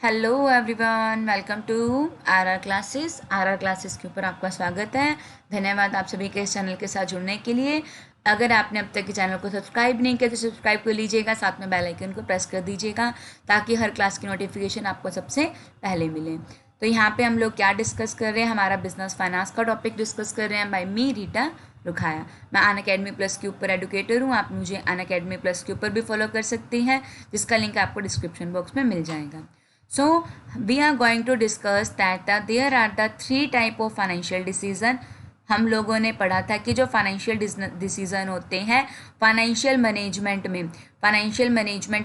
Hello everyone, welcome to R R classes के ऊपर आपका स्वागत है। धन्यवाद आप सभी के इस चैनल के साथ जुड़ने के लिए। अगर आपने अब तक के चैनल को सब्सक्राइब नहीं किया तो सब्सक्राइब कर लीजिएगा, साथ में बेल आइकन को प्रेस कर दीजिएगा ताकि हर क्लास की नोटिफिकेशन आपको सबसे पहले मिले। तो यहाँ पे हम लोग क्या डिस्कस कर रहे हैं, हमारा बिजनेस फाइनेंस का टॉपिक डिस्कस कर रहे हैं बाय मी रीटा रुखाया। मैं अनअकैडमी प्लस के ऊपर एडुकेटर हूँ। आप मुझे अनअकैडमी प्लस के ऊपर भी फॉलो कर सकती हैं, जिसका लिंक आपको डिस्क्रिप्शन बॉक्स में मिल जाएगा। So we are going to discuss that there are the three type of financial decision। हम लोगों ने पढ़ा था कि जो फाइनेंशियल डिसीजन होते हैं फाइनेंशियल मैनेजमेंट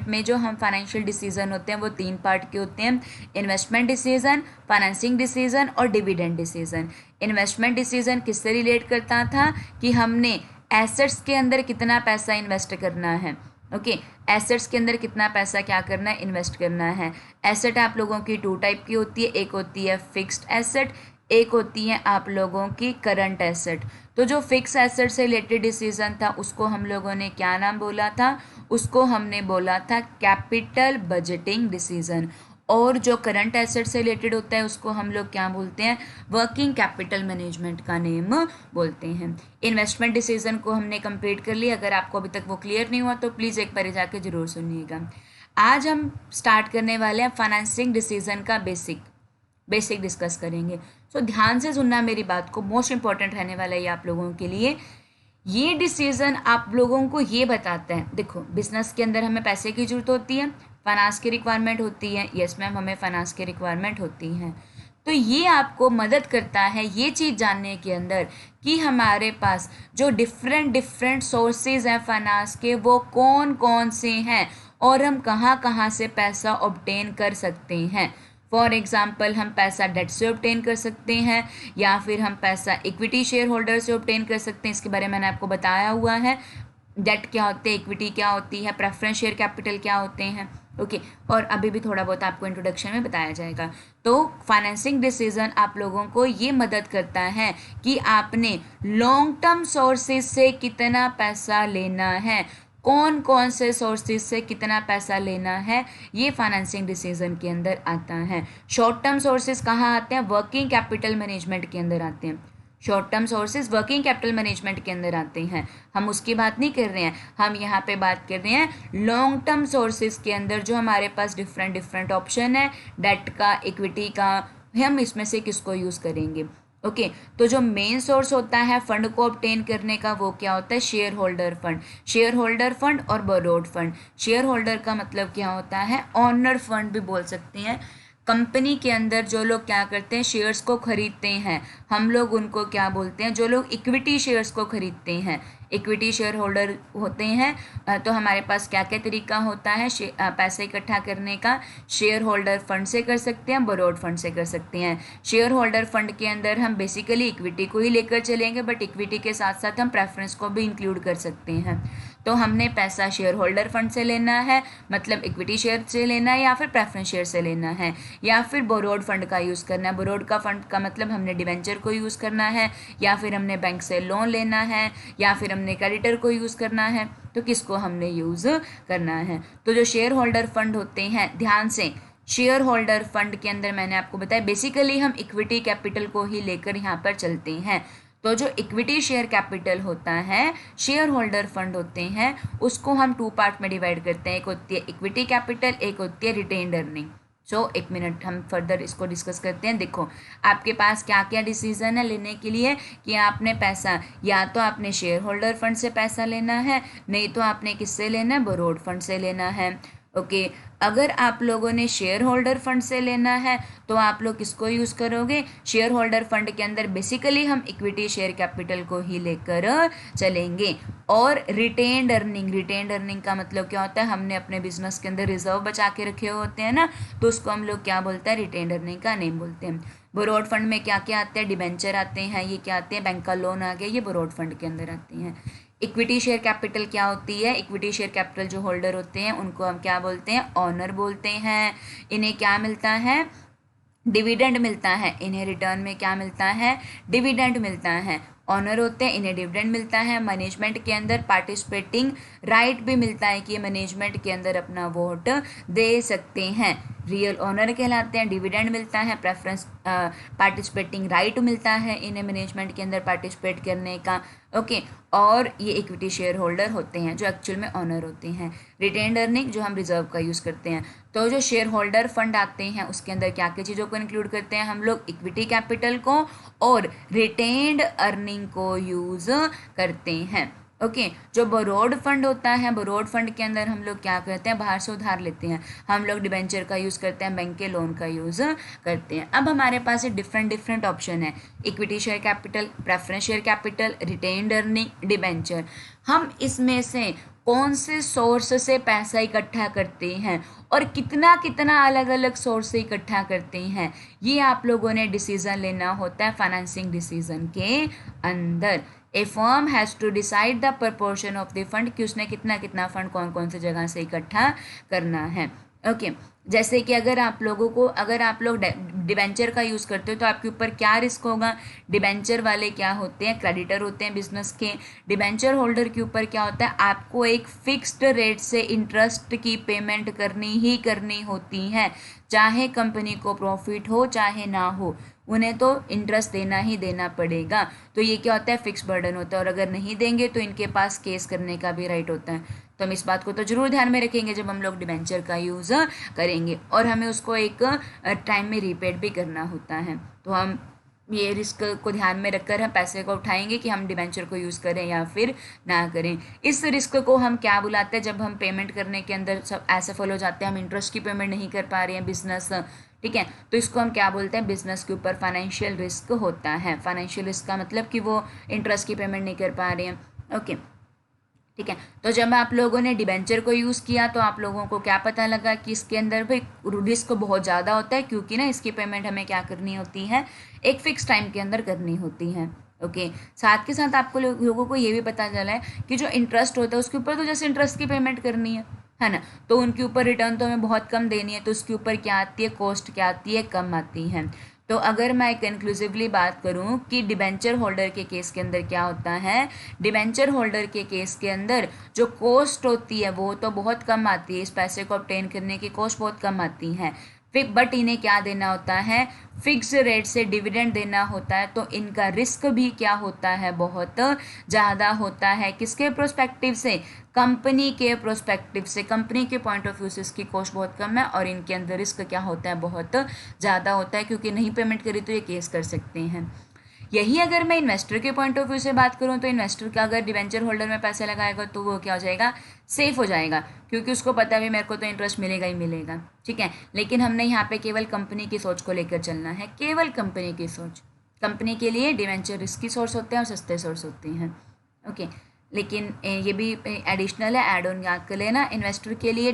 में जो हम फाइनेंशियल डिसीजन होते हैं वो तीन पार्ट के होते हैं: इन्वेस्टमेंट डिसीजन, फाइनेंसिंग डिसीजन और डिविडेंड डिसीजन। इन्वेस्टमेंट डिसीजन किससे रिलेट करता था कि हमने एसेट्स के अंदर कितना पैसा इन्वेस्ट करना है। ओके, एसेट्स के अंदर कितना पैसा क्या करना है, इन्वेस्ट करना है। एसेट आप लोगों की टू टाइप की होती है, एक होती है फिक्स्ड एसेट, एक होती है आप लोगों की करंट एसेट। तो जो फिक्स एसेट से रिलेटेड डिसीजन था उसको हम लोगों ने क्या नाम बोला था, उसको हमने बोला था कैपिटल बजटिंग डिसीजन। और जो करंट एसेट से रिलेटेड होता है उसको हम लोग क्या बोलते हैं, वर्किंग कैपिटल मैनेजमेंट का नेम बोलते हैं। इन्वेस्टमेंट डिसीजन को हमने कंप्लीट कर लिया। अगर आपको अभी तक वो क्लियर नहीं हुआ तो प्लीज़ एक बार जाके ज़रूर सुनिएगा। आज हम स्टार्ट करने वाले हैं फाइनेंसिंग डिसीजन का बेसिक डिस्कस करेंगे। सो ध्यान से सुनना मेरी बात को, मोस्ट इंपॉर्टेंट रहने वाला है ये आप लोगों के लिए। ये डिसीजन आप लोगों को ये बताता है, देखो बिजनेस के अंदर हमें पैसे की जरूरत होती है, फाइनेंस की रिक्वायरमेंट होती है। यस मैम, हमें फाइनेंस की रिक्वायरमेंट होती है। तो ये आपको मदद करता है ये चीज़ जानने के अंदर कि हमारे पास जो डिफरेंट सोर्सेज हैं फाइनेंस के वो कौन कौन से हैं और हम कहाँ कहाँ से पैसा ऑब्टेन कर सकते हैं। फॉर एग्जाम्पल, हम पैसा डेट से ऑब्टेन कर सकते हैं या फिर हम पैसा इक्विटी शेयर होल्डर से ऑब्टेन कर सकते हैं। इसके बारे में मैंने आपको बताया हुआ है। डेट क्या होते हैं, इक्विटी क्या होती है, प्रेफरेंस शेयर कैपिटल क्या होते हैं। ओके, और अभी भी थोड़ा बहुत आपको इंट्रोडक्शन में बताया जाएगा। तो फाइनेंसिंग डिसीजन आप लोगों को ये मदद करता है कि आपने लॉन्ग टर्म सोर्सेज से कितना पैसा लेना है, कौन कौन से सोर्सेज से कितना पैसा लेना है, ये फाइनेंसिंग डिसीजन के अंदर आता है। शॉर्ट टर्म सोर्सेज कहाँ आते हैं, वर्किंग कैपिटल मैनेजमेंट के अंदर आते हैं। Short term sources working capital management के अंदर आते हैं। हम उसकी बात नहीं कर रहे हैं, हम यहाँ पे बात कर रहे हैं लॉन्ग टर्म सोर्सेज के अंदर जो हमारे पास डिफरेंट ऑप्शन है, डेट का, इक्विटी का, हम इसमें से किसको यूज़ करेंगे। ओके, तो जो मेन सोर्स होता है फंड को ऑब्टेन करने का वो क्या होता है, शेयर होल्डर फंड और बोरोड फंड। शेयर होल्डर का मतलब क्या होता है, ऑनर फंड भी बोल सकते हैं। कंपनी के अंदर जो लोग क्या करते हैं, शेयर्स को खरीदते हैं, हम लोग उनको क्या बोलते हैं, जो लोग इक्विटी शेयर्स को खरीदते हैं, इक्विटी शेयर होल्डर होते हैं। तो हमारे पास क्या क्या तरीका होता है पैसे इकट्ठा करने का, शेयर होल्डर फंड से कर सकते हैं, बोरोड फंड से कर सकते हैं। शेयर होल्डर फंड के अंदर हम बेसिकली इक्विटी को ही लेकर चलेंगे, बट इक्विटी के साथ साथ हम प्रेफरेंस को भी इंक्लूड कर सकते हैं। तो हमने पैसा शेयर होल्डर फंड से लेना है, मतलब इक्विटी शेयर से लेना है, या फिर प्रेफरेंस शेयर से लेना है, या फिर बोरोड फंड का यूज़ करना है। बोरोड का फंड का मतलब हमने डिवेंचर को यूज़ करना है, या फिर हमने बैंक से लोन लेना है, या फिर हमने क्रेडिटर को यूज़ करना है। तो किसको हमने यूज़ करना है, तो जो शेयर होल्डर फंड होते हैं, ध्यान से, शेयर होल्डर फंड के अंदर मैंने आपको बताया बेसिकली हम इक्विटी कैपिटल को ही लेकर यहाँ पर चलते हैं। तो जो इक्विटी शेयर कैपिटल होता है, शेयर होल्डर फंड होते हैं, उसको हम टू पार्ट में डिवाइड करते हैं। एक होती है इक्विटी कैपिटल, एक होती है रिटेन्ड अर्निंग। एक मिनट हम फर्दर इसको डिस्कस करते हैं। देखो आपके पास क्या क्या डिसीजन है लेने के लिए कि आपने पैसा, या तो आपने शेयर होल्डर फंड से पैसा लेना है, नहीं तो आपने किससे लेना है, बोरोड फंड से लेना है। ओके, अगर आप लोगों ने शेयर होल्डर फंड से लेना है तो आप लोग किसको यूज़ करोगे, शेयर होल्डर फंड के अंदर बेसिकली हम इक्विटी शेयर कैपिटल को ही लेकर चलेंगे। और रिटेन्ड अर्निंग का मतलब क्या होता है, हमने अपने बिजनेस के अंदर रिजर्व बचा के रखे होते हैं ना, तो उसको हम लोग क्या बोलते हैं, रिटेन्ड अर्निंग का नेम बोलते हैं। बोरोड फंड में क्या क्या आते हैं, डिबेंचर आते हैं, ये क्या आते हैं, बैंक का लोन आ गया, ये बोरोड फंड के अंदर आते हैं। इक्विटी शेयर कैपिटल क्या होती है, इक्विटी शेयर कैपिटल जो होल्डर होते हैं उनको हम क्या बोलते हैं, ऑनर बोलते हैं। इन्हें क्या मिलता है, डिविडेंड मिलता है। इन्हें रिटर्न में क्या मिलता है, डिविडेंड मिलता है। ऑनर होते हैं, इन्हें डिविडेंड मिलता है। मैनेजमेंट के अंदर पार्टिसिपेटिंग राइट भी मिलता है कि ये मैनेजमेंट के अंदर अपना वोट दे सकते हैं। रियल ओनर कहलाते हैं, डिविडेंड मिलता है, प्रेफरेंस पार्टिसिपेटिंग राइट मिलता है इन्हें मैनेजमेंट के अंदर पार्टिसिपेट करने का, ओके। और ये इक्विटी शेयर होल्डर होते हैं जो एक्चुअल में ओनर होते हैं। रिटेन्ड अर्निंग जो हम रिजर्व का यूज़ करते हैं, तो जो शेयर होल्डर फंड आते हैं उसके अंदर क्या क्या चीज़ों को इंक्लूड करते हैं हम लोग, इक्विटी कैपिटल को और रिटेन्ड अर्निंग को यूज़ करते हैं, ओके। जो बोरोड फंड होता है, बोरोड फंड के अंदर हम लोग क्या करते हैं, बाहर से उधार लेते हैं, हम लोग डिबेंचर का यूज़ करते हैं, बैंक के लोन का यूज़ करते हैं। अब हमारे पास डिफरेंट ऑप्शन है, equity share capital, preference share capital, retained earning, debenture. हम इसमें से कौन से सोर्स से पैसा इकट्ठा करते हैं और कितना कितना अलग अलग सोर्स से इकट्ठा करते हैं, ये आप लोगों ने डिसीज़न लेना होता है फाइनेंसिंग डिसीज़न के अंदर। A firm has to decide the proportion of the fund, कि उसने कितना कितना फंड कौन कौन से जगह से इकट्ठा करना है, ओके। जैसे कि अगर आप लोग डिबेंचर का यूज़ करते हो तो आपके ऊपर क्या रिस्क होगा, डिबेंचर वाले क्या होते हैं, क्रेडिटर होते हैं बिजनेस के। डिबेंचर होल्डर के ऊपर क्या होता है, आपको एक फिक्स्ड रेट से इंटरेस्ट की पेमेंट करनी ही करनी होती है, चाहे कंपनी को प्रॉफिट हो चाहे ना हो, उन्हें तो इंटरेस्ट देना ही देना पड़ेगा। तो ये क्या होता है, फिक्स बर्डन होता है, और अगर नहीं देंगे तो इनके पास केस करने का भी राइट होता है। तो हम इस बात को तो ज़रूर ध्यान में रखेंगे जब हम लोग डिबेंचर का यूज़ करेंगे, और हमें उसको एक टाइम में रीपेड भी करना होता है। तो हम ये रिस्क को ध्यान में रखकर हम पैसे को उठाएंगे कि हम डिबेंचर को यूज़ करें या फिर ना करें। इस रिस्क को हम क्या बुलाते हैं, जब हम पेमेंट करने के अंदर सब ऐसे फॉलो जाते हैं, हम इंटरेस्ट की पेमेंट नहीं कर पा रहे हैं बिजनेस, ठीक है, तो इसको हम क्या बोलते हैं, बिजनेस के ऊपर फाइनेंशियल रिस्क होता है। फाइनेंशियल रिस्क का मतलब कि वो इंटरेस्ट की पेमेंट नहीं कर पा रहे हैं, ओके, ठीक है। तो जब आप लोगों ने डिबेंचर को यूज़ किया तो आप लोगों को क्या पता लगा कि इसके अंदर भाई रिस्क बहुत ज़्यादा होता है, क्योंकि ना इसकी पेमेंट हमें क्या करनी होती है, एक फ़िक्स टाइम के अंदर करनी होती है, ओके। साथ के साथ आपको लोगों को ये भी पता चला है कि जो इंटरेस्ट होता है उसके ऊपर तो जैसे इंटरेस्ट की पेमेंट करनी है ना, तो उनके ऊपर रिटर्न तो हमें बहुत कम देनी है, तो उसके ऊपर क्या आती है, कॉस्ट क्या आती है, कम आती है। तो अगर मैं कंक्लूसिवली बात करूं कि डिबेंचर होल्डर के केस के अंदर क्या होता है, डिबेंचर होल्डर के केस के अंदर जो कॉस्ट होती है वो तो बहुत कम आती है, इस पैसे को ऑब्टेन करने की कॉस्ट बहुत कम आती है, बट इन्हें क्या देना होता है, फिक्स रेट से डिविडेंड देना होता है, तो इनका रिस्क भी क्या होता है, बहुत ज़्यादा होता है। किसके प्रोस्पेक्टिव से, कंपनी के प्रोस्पेक्टिव से, कंपनी के पॉइंट ऑफ व्यू से इसकी कॉस्ट बहुत कम है और इनके अंदर रिस्क क्या होता है, बहुत ज़्यादा होता है, क्योंकि नहीं पेमेंट करी तो ये केस कर सकते हैं। यही अगर मैं इन्वेस्टर के पॉइंट ऑफ व्यू से बात करूं तो इन्वेस्टर का अगर डिबेंचर होल्डर में पैसे लगाएगा तो वो क्या हो जाएगा, सेफ हो जाएगा, क्योंकि उसको पता है मेरे को तो इंटरेस्ट मिलेगा ही मिलेगा, ठीक है। लेकिन हमने यहाँ पे केवल कंपनी की सोच को लेकर चलना है, केवल कंपनी की सोच। कंपनी के लिए डिबेंचर रिस्की सोर्स होते हैं और सस्ते सोर्स होते हैं, ओके। लेकिन ये भी एडिशनल है, एड ऑन याद कर लेना। इन्वेस्टर के लिए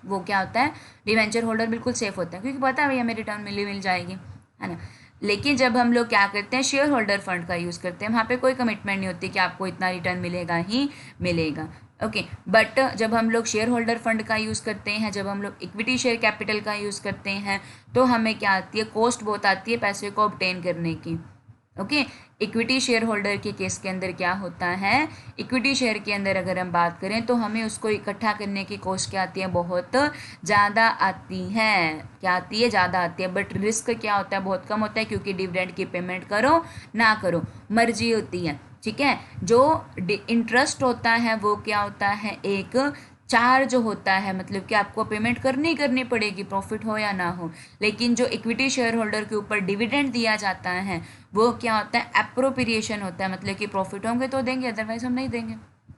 वो क्या होता है, डिबेंचर होल्डर बिल्कुल सेफ होता है, क्योंकि पता है भैया हमें रिटर्न मिल जाएगी, है ना। लेकिन जब हम लोग क्या करते हैं, शेयर होल्डर फंड का यूज़ करते हैं, वहाँ पे कोई कमिटमेंट नहीं होती कि आपको इतना रिटर्न मिलेगा ही मिलेगा, ओके। बट जब हम लोग शेयर होल्डर फंड का यूज़ करते हैं, जब हम लोग इक्विटी शेयर कैपिटल का यूज़ करते हैं, तो हमें क्या आती है, कॉस्ट बहुत आती है पैसे को ऑब्टेन करने की, ओके। इक्विटी शेयर होल्डर के केस के अंदर क्या होता है, इक्विटी शेयर के अंदर अगर हम बात करें तो हमें उसको इकट्ठा करने की कॉस्ट क्या आती है, बहुत ज़्यादा आती है, क्या आती है, ज़्यादा आती है। बट रिस्क क्या होता है, बहुत कम होता है, क्योंकि डिविडेंड की पेमेंट करो ना करो मर्जी होती है, ठीक है। जो इंटरेस्ट होता है वो क्या होता है, एक चार्ज होता है, मतलब कि आपको पेमेंट करनी पड़ेगी, प्रॉफिट हो या ना हो। लेकिन जो इक्विटी शेयर होल्डर के ऊपर डिविडेंड दिया जाता है वो क्या होता है, एप्रोप्रिएशन होता है, मतलब कि प्रॉफिट होंगे तो देंगे, अदरवाइज हम नहीं देंगे,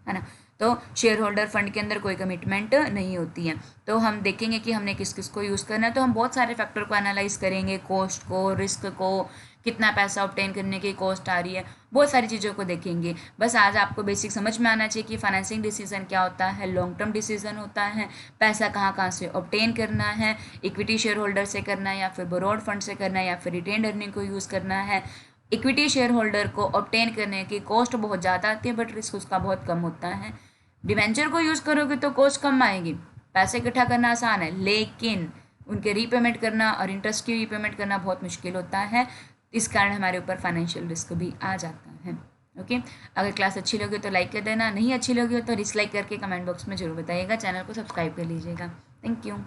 है ना। तो शेयर होल्डर फंड के अंदर कोई कमिटमेंट नहीं होती है। तो हम देखेंगे कि हमने किस किस को यूज़ करना है, तो हम बहुत सारे फैक्टर को एनालाइज करेंगे, कॉस्ट को, रिस्क को, कितना पैसा ऑब्टेन करने की कॉस्ट आ रही है, बहुत सारी चीज़ों को देखेंगे। बस आज आपको बेसिक समझ में आना चाहिए कि फाइनेंसिंग डिसीजन क्या होता है, लॉन्ग टर्म डिसीजन होता है, पैसा कहाँ से ऑब्टेन करना है, इक्विटी शेयर होल्डर से करना है या फिर बोरोड फंड से करना है या फिर रिटेन्ड अर्निंग को यूज़ करना है। इक्विटी शेयर होल्डर को ऑब्टेन करने की कॉस्ट बहुत ज़्यादा आती है, बट रिस्क उसका बहुत कम होता है। डिवेंचर को यूज़ करोगे तो कॉस्ट कम आएगी, पैसे इकट्ठा करना आसान है, लेकिन उनके रीपेमेंट करना और इंटरेस्ट की रीपेमेंट करना बहुत मुश्किल होता है। इस कारण हमारे ऊपर फाइनेंशियल रिस्क भी आ जाता है, ओके। अगर क्लास अच्छी लगी तो लाइक कर देना, नहीं अच्छी लगी हो तो डिसलाइक करके कमेंट बॉक्स में जरूर बताइएगा, चैनल को सब्सक्राइब कर लीजिएगा। Thank you.